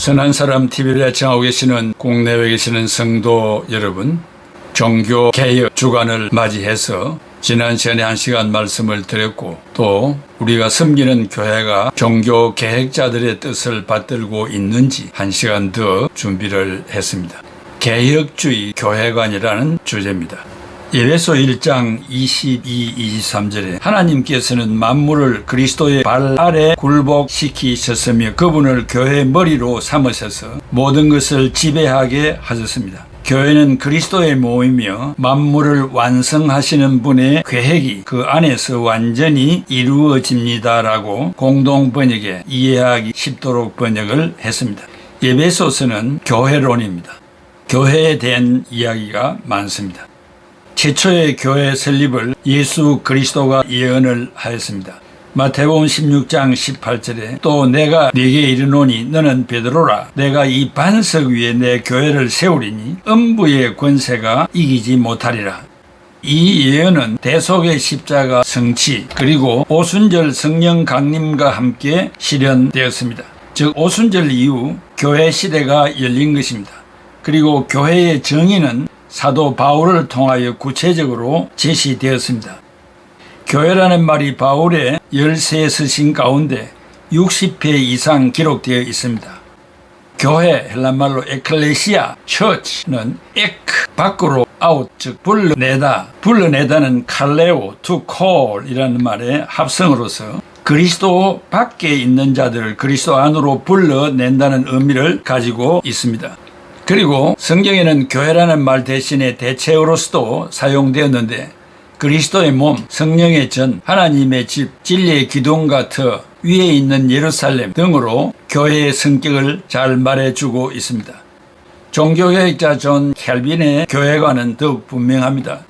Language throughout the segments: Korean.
선한 사람 TV를 애청하고 계시는 국내외에 계시는 성도 여러분, 종교개혁 주간을 맞이해서 지난 시간에 1시간 말씀을 드렸고, 또 우리가 섬기는 교회가 종교개혁자들의 뜻을 받들고 있는지 1시간 더 준비를 했습니다. 개혁주의 교회관이라는 주제입니다. 에베소 1장 22, 23절에 하나님께서는 만물을 그리스도의 발 아래 굴복시키셨으며 그분을 교회의 머리로 삼으셔서 모든 것을 지배하게 하셨습니다. 교회는 그리스도의 몸이며 만물을 완성하시는 분의 계획이 그 안에서 완전히 이루어집니다라고 공동번역에 이해하기 쉽도록 번역을 했습니다. 에베소서는 교회론입니다. 교회에 대한 이야기가 많습니다. 최초의 교회 설립을 예수 그리스도가 예언을 하였습니다. 마태복음 16장 18절에 또 내가 네게 이르노니 너는 베드로라 내가 이 반석 위에 내 교회를 세우리니 음부의 권세가 이기지 못하리라. 이 예언은 대속의 십자가 성취 그리고 오순절 성령 강림과 함께 실현되었습니다. 즉 오순절 이후 교회 시대가 열린 것입니다. 그리고 교회의 정의는 사도 바울을 통하여 구체적으로 제시되었습니다. 교회라는 말이 바울의 13서신 가운데 60회 이상 기록되어 있습니다. 교회, 헬란말로 에클레시아, 처치는 에크, 밖으로 아웃, 즉 불러내다. 불러내다는 칼레오, to call 이라는 말의 합성으로서 그리스도 밖에 있는 자들을 그리스도 안으로 불러낸다는 의미를 가지고 있습니다. 그리고 성경에는 교회라는 말 대신에 대체어로서도 사용되었는데 그리스도의 몸, 성령의 전, 하나님의 집, 진리의 기둥과 터, 위에 있는 예루살렘 등으로 교회의 성격을 잘 말해주고 있습니다. 종교개혁자 존 켈빈의 교회관은 더욱 분명합니다.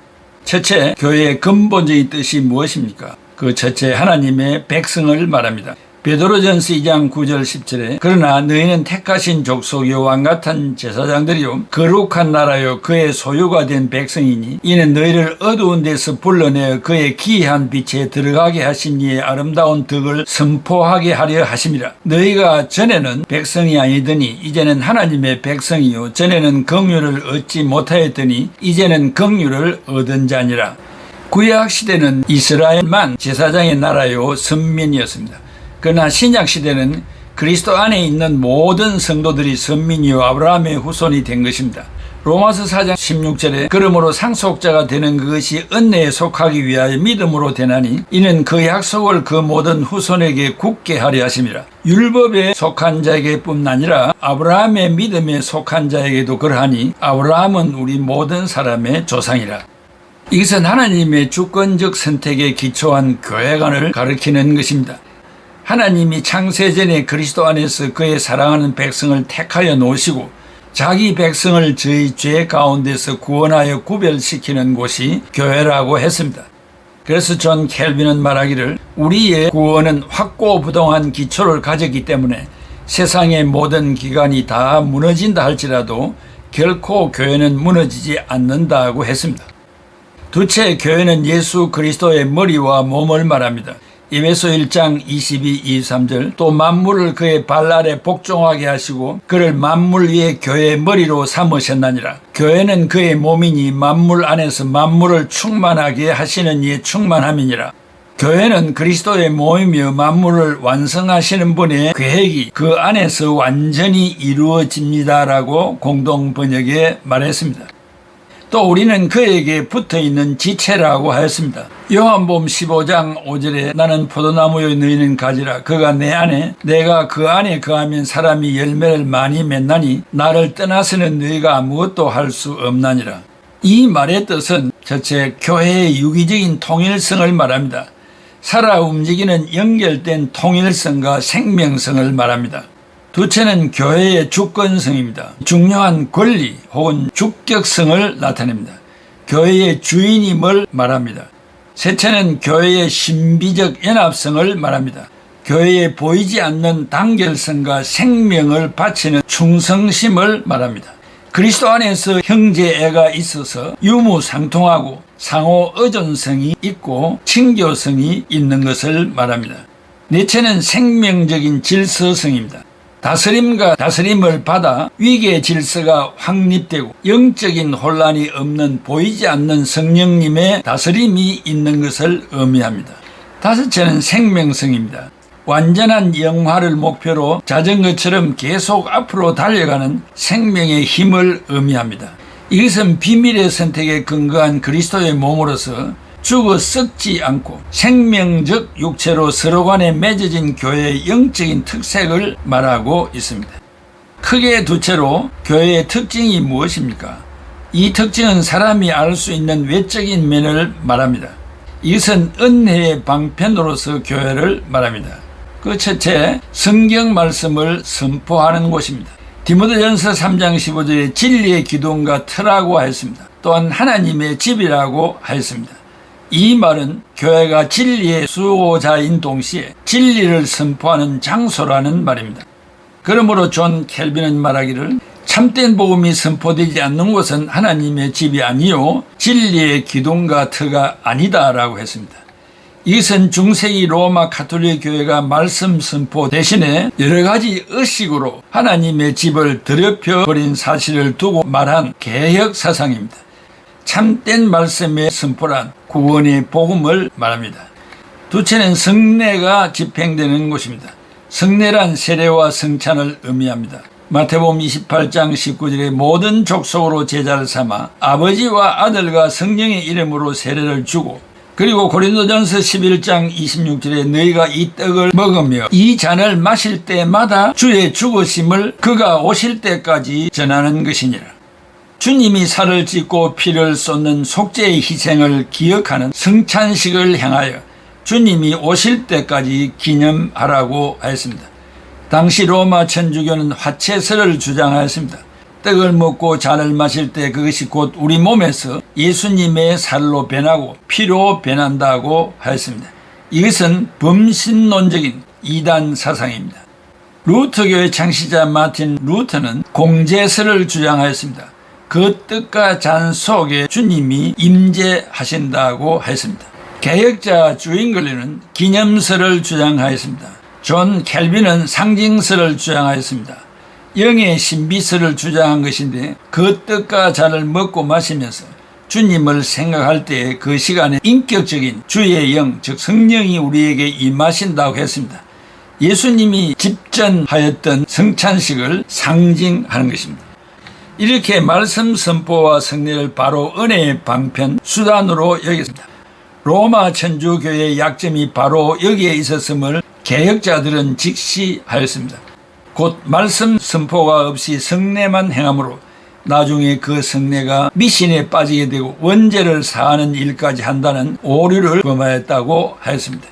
첫째, 교회의 근본적인 뜻이 무엇입니까? 그 첫째, 하나님의 백성을 말합니다. 베드로전서 2장 9절 10절에 그러나 너희는 택하신 족속이요 왕같은 제사장들이요 거룩한 나라요 그의 소유가 된 백성이니 이는 너희를 어두운 데서 불러내어 그의 기이한 빛에 들어가게 하신 이의 아름다운 덕을 선포하게 하려 하심이라. 너희가 전에는 백성이 아니더니 이제는 하나님의 백성이요 전에는 긍휼을 얻지 못하였더니 이제는 긍휼을 얻은 자니라. 구약시대는 이스라엘만 제사장의 나라요 선민이었습니다. 그러나 신약시대는 그리스도 안에 있는 모든 성도들이 선민이요 아브라함의 후손이 된 것입니다. 로마서 4장 16절에 그러므로 상속자가 되는 그것이 은혜에 속하기 위하여 믿음으로 되나니 이는 그 약속을 그 모든 후손에게 굳게 하려 하심이라. 율법에 속한 자에게 뿐 아니라 아브라함의 믿음에 속한 자에게도 그러하니 아브라함은 우리 모든 사람의 조상이라. 이것은 하나님의 주권적 선택에 기초한 교회관을 가리키는 것입니다. 하나님이 창세전에 그리스도 안에서 그의 사랑하는 백성을 택하여 놓으시고 자기 백성을 저희 죄 가운데서 구원하여 구별시키는 곳이 교회라고 했습니다. 그래서 존 켈빈은 말하기를 우리의 구원은 확고부동한 기초를 가졌기 때문에 세상의 모든 기관이 다 무너진다 할지라도 결코 교회는 무너지지 않는다고 했습니다. 둘째, 교회는 예수 그리스도의 머리와 몸을 말합니다. 에베소 1장 22, 23절 또 만물을 그의 발 아래 복종하게 하시고 그를 만물 위에 교회의 머리로 삼으셨나니라. 교회는 그의 몸이니 만물 안에서 만물을 충만하게 하시는 이의 충만함이니라. 교회는 그리스도의 몸이며 만물을 완성하시는 분의 계획이 그 안에서 완전히 이루어집니다라고 공동번역에 말했습니다. 또 우리는 그에게 붙어있는 지체라고 하였습니다. 요한복음 15장 5절에 나는 포도나무요 너희는 가지라 그가 내 안에 내가 그 안에 거하면 사람이 열매를 많이 맺나니 나를 떠나서는 너희가 아무것도 할 수 없나니라. 이 말의 뜻은 첫째 교회의 유기적인 통일성을 말합니다. 살아 움직이는 연결된 통일성과 생명성을 말합니다. 둘째는 교회의 주권성입니다. 중요한 권리 혹은 주격성을 나타냅니다. 교회의 주인임을 말합니다. 셋째는 교회의 신비적 연합성을 말합니다. 교회에 보이지 않는 단결성과 생명을 바치는 충성심을 말합니다. 그리스도 안에서 형제애가 있어서 유무상통하고 상호 의존성이 있고 친교성이 있는 것을 말합니다. 넷째는 생명적인 질서성입니다. 다스림과 다스림을 받아 위계 질서가 확립되고 영적인 혼란이 없는 보이지 않는 성령님의 다스림이 있는 것을 의미합니다. 다섯째는 생명성입니다. 완전한 영화를 목표로 자전거처럼 계속 앞으로 달려가는 생명의 힘을 의미합니다. 이것은 비밀의 선택에 근거한 그리스도의 몸으로서 죽어 썩지 않고 생명적 육체로 서로 간에 맺어진 교회의 영적인 특색을 말하고 있습니다. 크게 두 채로 교회의 특징이 무엇입니까? 이 특징은 사람이 알 수 있는 외적인 면을 말합니다. 이것은 은혜의 방편으로서 교회를 말합니다. 그 첫째, 성경 말씀을 선포하는 곳입니다. 디모데전서 3장 15절에 진리의 기둥과 터라고 하였습니다. 또한 하나님의 집이라고 하였습니다. 이 말은 교회가 진리의 수호자인 동시에 진리를 선포하는 장소라는 말입니다. 그러므로 존 켈빈은 말하기를 참된 복음이 선포되지 않는 곳은 하나님의 집이 아니요 진리의 기둥과 터가 아니다라고 했습니다. 이것은 중세기 로마 가톨릭 교회가 말씀 선포 대신에 여러 가지 의식으로 하나님의 집을 더럽혀 버린 사실을 두고 말한 개혁 사상입니다. 참된 말씀의 선포란 구원의 복음을 말합니다. 두째는 성례가 집행되는 곳입니다. 성례란 세례와 성찬을 의미합니다. 마태복음 28장 19절에 모든 족속으로 제자를 삼아 아버지와 아들과 성령의 이름으로 세례를 주고, 그리고 고린도전서 11장 26절에 너희가 이 떡을 먹으며 이 잔을 마실 때마다 주의 죽으심을 그가 오실 때까지 전하는 것이니라. 주님이 살을 찢고 피를 쏟는 속죄의 희생을 기억하는 성찬식을 향하여 주님이 오실 때까지 기념하라고 하였습니다. 당시 로마 천주교는 화채설을 주장하였습니다. 떡을 먹고 잔을 마실 때 그것이 곧 우리 몸에서 예수님의 살로 변하고 피로 변한다고 하였습니다. 이것은 범신론적인 이단 사상입니다. 루터교의 창시자 마틴 루터는 공제설을 주장하였습니다. 그 떡과 잔 속에 주님이 임재하신다고 했습니다. 개혁자 주인글리는 기념설을 주장하였습니다. 존 켈빈은 상징설을 주장하였습니다. 영의 신비설을 주장한 것인데 그 떡과 잔을 먹고 마시면서 주님을 생각할 때 그 시간에 인격적인 주의 영, 즉 성령이 우리에게 임하신다고 했습니다. 예수님이 집전하였던 성찬식을 상징하는 것입니다. 이렇게 말씀 선포와 성례를 바로 은혜의 방편, 수단으로 여겼습니다. 로마 천주교회의 약점이 바로 여기에 있었음을 개혁자들은 직시하였습니다. 곧 말씀 선포가 없이 성례만 행함으로 나중에 그 성례가 미신에 빠지게 되고 원죄를 사하는 일까지 한다는 오류를 범하였다고 하였습니다.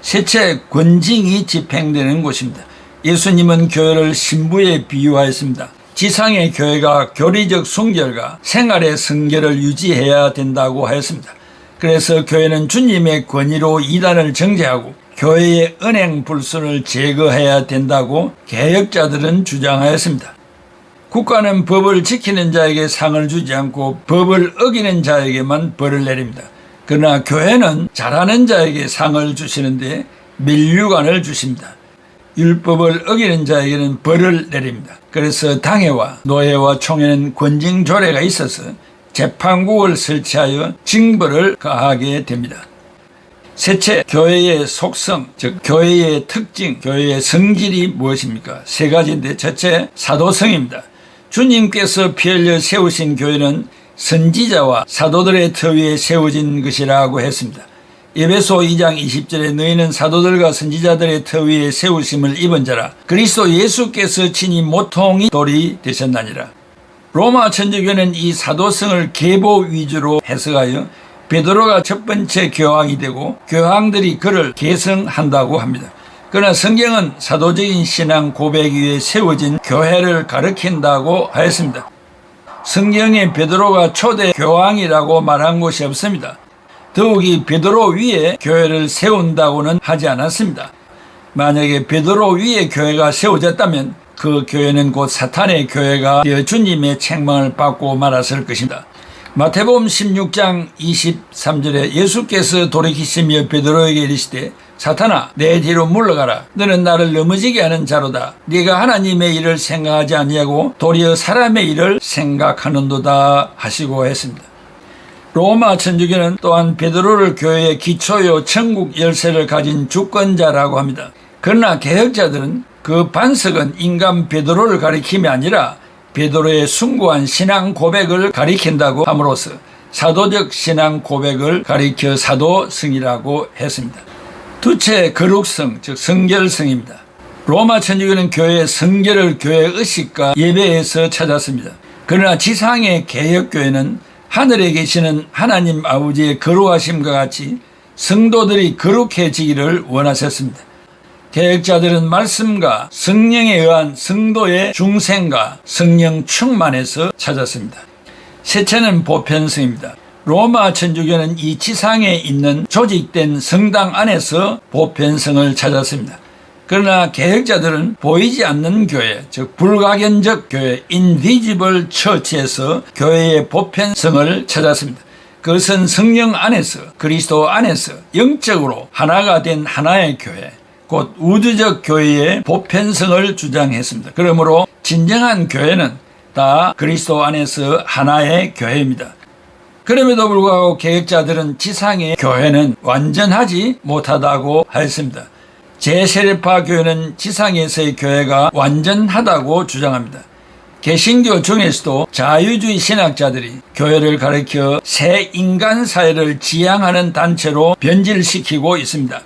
셋째, 권징이 집행되는 곳입니다. 예수님은 교회를 신부에 비유하였습니다. 지상의 교회가 교리적 순결과 생활의 성결을 유지해야 된다고 하였습니다. 그래서 교회는 주님의 권위로 이단을 정죄하고 교회의 은행 불순을 제거해야 된다고 개혁자들은 주장하였습니다. 국가는 법을 지키는 자에게 상을 주지 않고 법을 어기는 자에게만 벌을 내립니다. 그러나 교회는 잘하는 자에게 상을 주시는데 면류관을 주십니다. 율법을 어기는 자에게는 벌을 내립니다. 그래서 당회와 노회와 총회는 권징 조례가 있어서 재판국을 설치하여 징벌을 가하게 됩니다. 셋째, 교회의 속성, 즉 교회의 특징, 교회의 성질이 무엇입니까? 세 가지인데, 첫째, 사도성입니다. 주님께서 피 흘려 세우신 교회는 선지자와 사도들의 터 위에 세워진 것이라고 했습니다. 에베소 2장 20절에 너희는 사도들과 선지자들의 터 위에 세우심을 입은 자라 그리스도 예수께서 친히 모통이 돌이 되셨나니라. 로마 천주교는 이 사도성을 계보 위주로 해석하여 베드로가 첫 번째 교황이 되고 교황들이 그를 계승한다고 합니다. 그러나 성경은 사도적인 신앙 고백 위에 세워진 교회를 가리킨다고 하였습니다. 성경에 베드로가 초대 교황이라고 말한 곳이 없습니다. 더욱이 베드로 위에 교회를 세운다고는 하지 않았습니다. 만약에 베드로 위에 교회가 세워졌다면 그 교회는 곧 사탄의 교회가 되어 주님의 책망을 받고 말았을 것입니다. 마태복음 16장 23절에 예수께서 돌이키시며 베드로에게 이르시되 사탄아, 내 뒤로 물러가라. 너는 나를 넘어지게 하는 자로다. 네가 하나님의 일을 생각하지 아니하고 도리어 사람의 일을 생각하는도다 하시고 했습니다. 로마 천주교는 또한 베드로를 교회의 기초요 천국 열쇠를 가진 주권자라고 합니다. 그러나 개혁자들은 그 반석은 인간 베드로를 가리킴이 아니라 베드로의 숭고한 신앙 고백을 가리킨다고 함으로써 사도적 신앙 고백을 가리켜 사도성이라고 했습니다. 두째 거룩성, 즉 성결성입니다. 로마 천주교는 교회의 성결을 교회 의식과 예배에서 찾았습니다. 그러나 지상의 개혁교회는 하늘에 계시는 하나님 아버지의 거룩하심과 같이 성도들이 거룩해지기를 원하셨습니다. 개혁자들은 말씀과 성령에 의한 성도의 중생과 성령 충만에서 찾았습니다. 셋째는 보편성입니다. 로마 천주교는 이 지상에 있는 조직된 성당 안에서 보편성을 찾았습니다. 그러나 개혁자들은 보이지 않는 교회, 즉 불가견적 교회, 인비지블 처치에서 교회의 보편성을 찾았습니다. 그것은 성령 안에서, 그리스도 안에서 영적으로 하나가 된 하나의 교회, 곧 우주적 교회의 보편성을 주장했습니다. 그러므로 진정한 교회는 다 그리스도 안에서 하나의 교회입니다. 그럼에도 불구하고 개혁자들은 지상의 교회는 완전하지 못하다고 하였습니다. 제세례파 교회는 지상에서의 교회가 완전하다고 주장합니다. 개신교 중에서도 자유주의 신학자들이 교회를 가리켜 새 인간 사회를 지향하는 단체로 변질시키고 있습니다.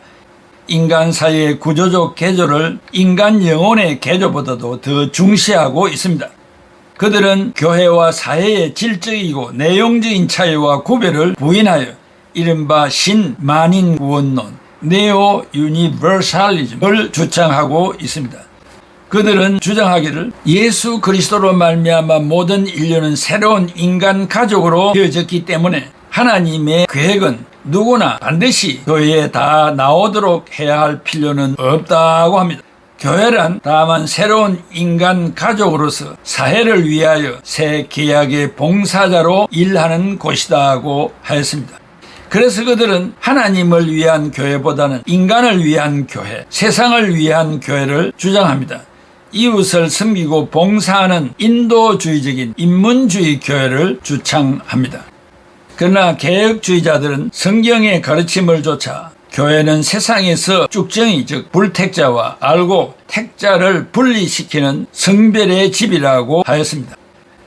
인간 사회의 구조적 개조를 인간 영혼의 개조보다도 더 중시하고 있습니다. 그들은 교회와 사회의 질적이고 내용적인 차이와 구별을 부인하여 이른바 신만인 구원론, 네오 유니버살리즘을 주장하고 있습니다. 그들은 주장하기를 예수 그리스도로 말미암아 모든 인류는 새로운 인간 가족으로 되어졌기 때문에 하나님의 계획은 누구나 반드시 교회에 다 나오도록 해야 할 필요는 없다고 합니다. 교회란 다만 새로운 인간 가족으로서 사회를 위하여 새 계약의 봉사자로 일하는 곳이다고 하였습니다. 그래서 그들은 하나님을 위한 교회보다는 인간을 위한 교회, 세상을 위한 교회를 주장합니다. 이웃을 섬기고 봉사하는 인도주의적인 인문주의 교회를 주창합니다. 그러나 개혁주의자들은 성경의 가르침을 좇아 교회는 세상에서 쭉정이, 즉 불택자와 알고 택자를 분리시키는 성별의 집이라고 하였습니다.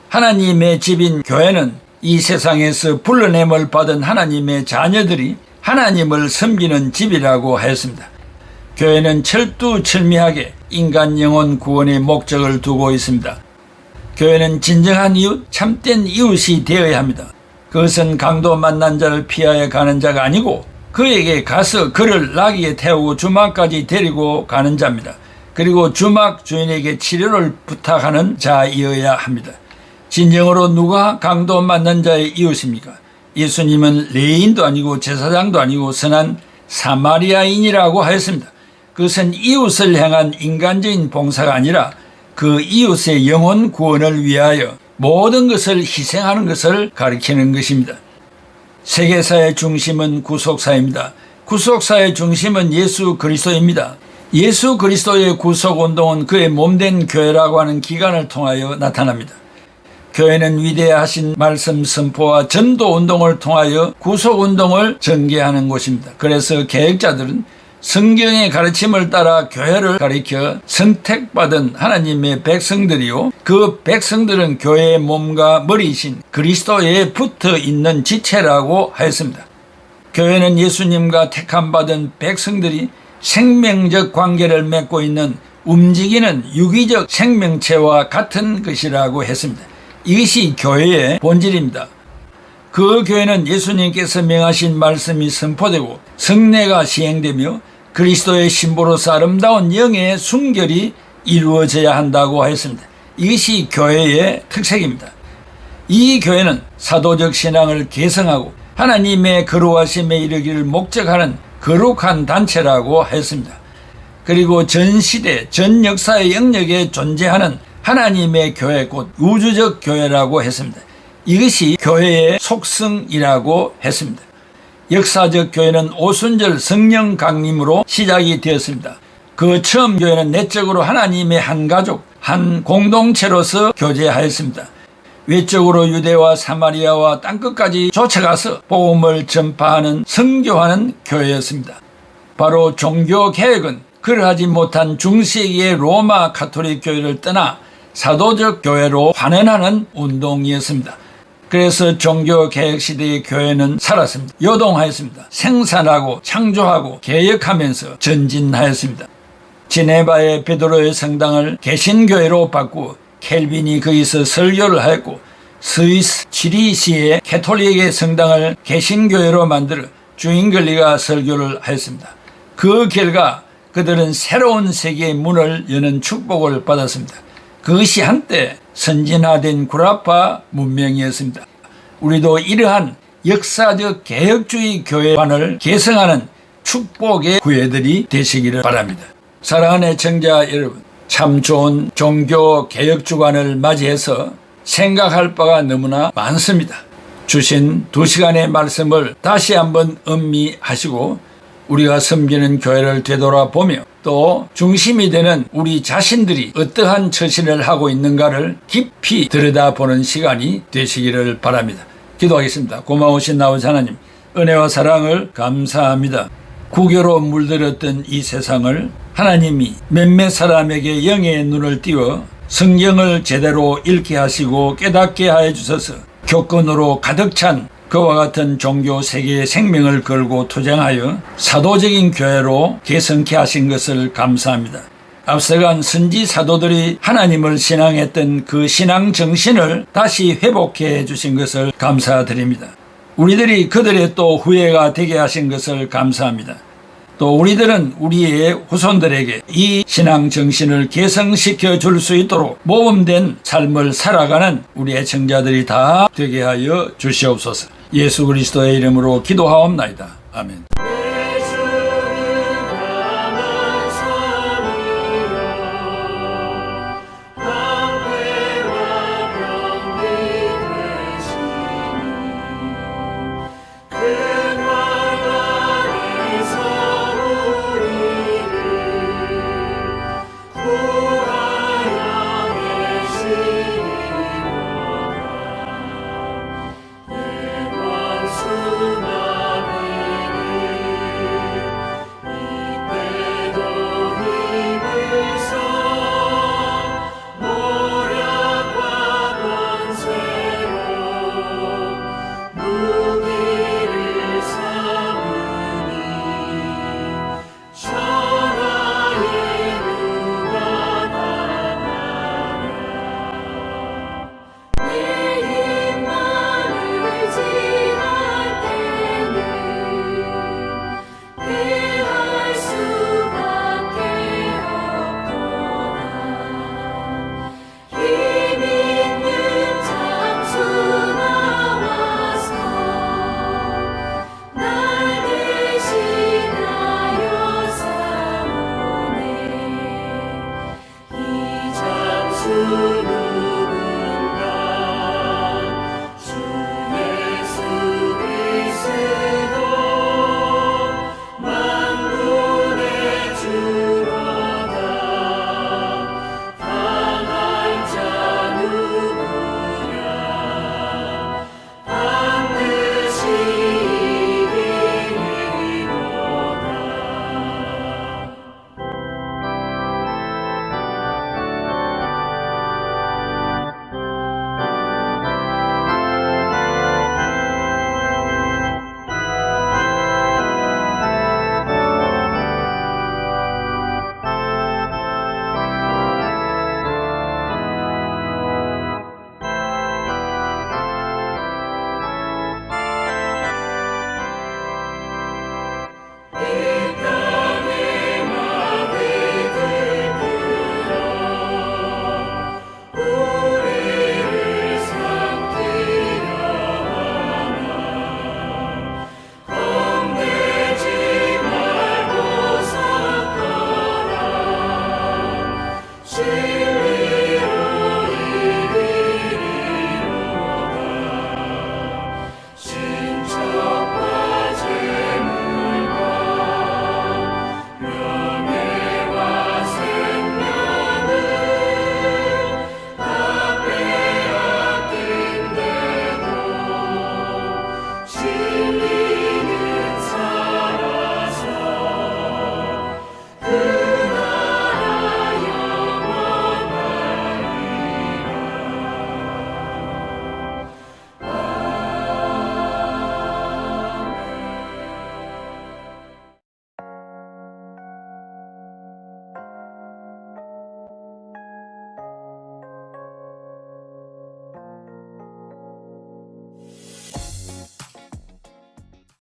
하나님의 집인 교회는 이 세상에서 불러냄을 받은 하나님의 자녀들이 하나님을 섬기는 집이라고 하였습니다. 교회는 철두철미하게 인간 영혼 구원의 목적을 두고 있습니다. 교회는 진정한 이웃, 참된 이웃이 되어야 합니다. 그것은 강도 만난 자를 피하여 가는 자가 아니고 그에게 가서 그를 나귀에 태우고 주막까지 데리고 가는 자입니다. 그리고 주막 주인에게 치료를 부탁하는 자이어야 합니다. 진정으로 누가 강도 만난 자의 이웃입니까? 예수님은 레인도 아니고 제사장도 아니고 선한 사마리아인이라고 하였습니다. 그것은 이웃을 향한 인간적인 봉사가 아니라 그 이웃의 영혼 구원을 위하여 모든 것을 희생하는 것을 가리키는 것입니다. 세계사의 중심은 구속사입니다. 구속사의 중심은 예수 그리스도입니다. 예수 그리스도의 구속운동은 그의 몸된 교회라고 하는 기관을 통하여 나타납니다. 교회는 위대하신 말씀 선포와 전도운동을 통하여 구속운동을 전개하는 곳입니다. 그래서 개혁자들은 성경의 가르침을 따라 교회를 가리켜 선택받은 하나님의 백성들이요, 그 백성들은 교회의 몸과 머리이신 그리스도에 붙어 있는 지체라고 하였습니다. 교회는 예수님과 택함받은 백성들이 생명적 관계를 맺고 있는 움직이는 유기적 생명체와 같은 것이라고 했습니다. 이것이 교회의 본질입니다. 그 교회는 예수님께서 명하신 말씀이 선포되고 성례가 시행되며 그리스도의 신부로서 아름다운 영의 순결이 이루어져야 한다고 하였습니다. 이것이 교회의 특색입니다. 이 교회는 사도적 신앙을 계승하고 하나님의 거룩하심에 이르기를 목적하는 거룩한 단체라고 하였습니다. 그리고 전 시대, 전 역사의 영역에 존재하는 하나님의 교회, 곧 우주적 교회라고 했습니다. 이것이 교회의 속성이라고 했습니다. 역사적 교회는 오순절 성령 강림으로 시작이 되었습니다. 그 처음 교회는 내적으로 하나님의 한 가족, 한 공동체로서 교제하였습니다. 외적으로 유대와 사마리아와 땅끝까지 쫓아가서 복음을 전파하는 선교하는 교회였습니다. 바로 종교개혁은 그러하지 못한 중세기의 로마 가톨릭 교회를 떠나 사도적 교회로 환원하는 운동이었습니다. 그래서 종교개혁 시대의 교회는 살았습니다. 요동하였습니다. 생산하고 창조하고 개혁하면서 전진하였습니다. 지네바의 베드로의 성당을 개신교회로 바꾸어 켈빈이 거기서 설교를 하였고, 스위스 지리시의 캐톨릭의 성당을 개신교회로 만들어 주인글리가 설교를 하였습니다. 그 결과 그들은 새로운 세계의 문을 여는 축복을 받았습니다. 그것이 한때 선진화된 구라파 문명이었습니다. 우리도 이러한 역사적 개혁주의 교회관을 개성하는 축복의 구혜들이 되시기를 바랍니다. 사랑하는 애청자 여러분, 참 좋은 종교 개혁 주간을 맞이해서 생각할 바가 너무나 많습니다. 주신 2시간의 말씀을 다시 한번 음미하시고 우리가 섬기는 교회를 되돌아보며 또 중심이 되는 우리 자신들이 어떠한 처신을 하고 있는가를 깊이 들여다보는 시간이 되시기를 바랍니다. 기도하겠습니다. 고마우신 아버지 하나님, 은혜와 사랑을 감사합니다. 구교로 물들었던 이 세상을 하나님이 몇몇 사람에게 영의 눈을 띄워 성경을 제대로 읽게 하시고 깨닫게 하여 주셔서 교권으로 가득 찬 그와 같은 종교 세계의 생명을 걸고 투쟁하여 사도적인 교회로 개성케 하신 것을 감사합니다. 앞서간 선지 사도들이 하나님을 신앙했던 그 신앙 정신을 다시 회복해 주신 것을 감사드립니다. 우리들이 그들의 또 후예가 되게 하신 것을 감사합니다. 또 우리들은 우리의 후손들에게 이 신앙 정신을 개성시켜 줄 수 있도록 모범된 삶을 살아가는 우리 애청자들이 다 되게 하여 주시옵소서. 예수 그리스도의 이름으로 기도하옵나이다. 아멘.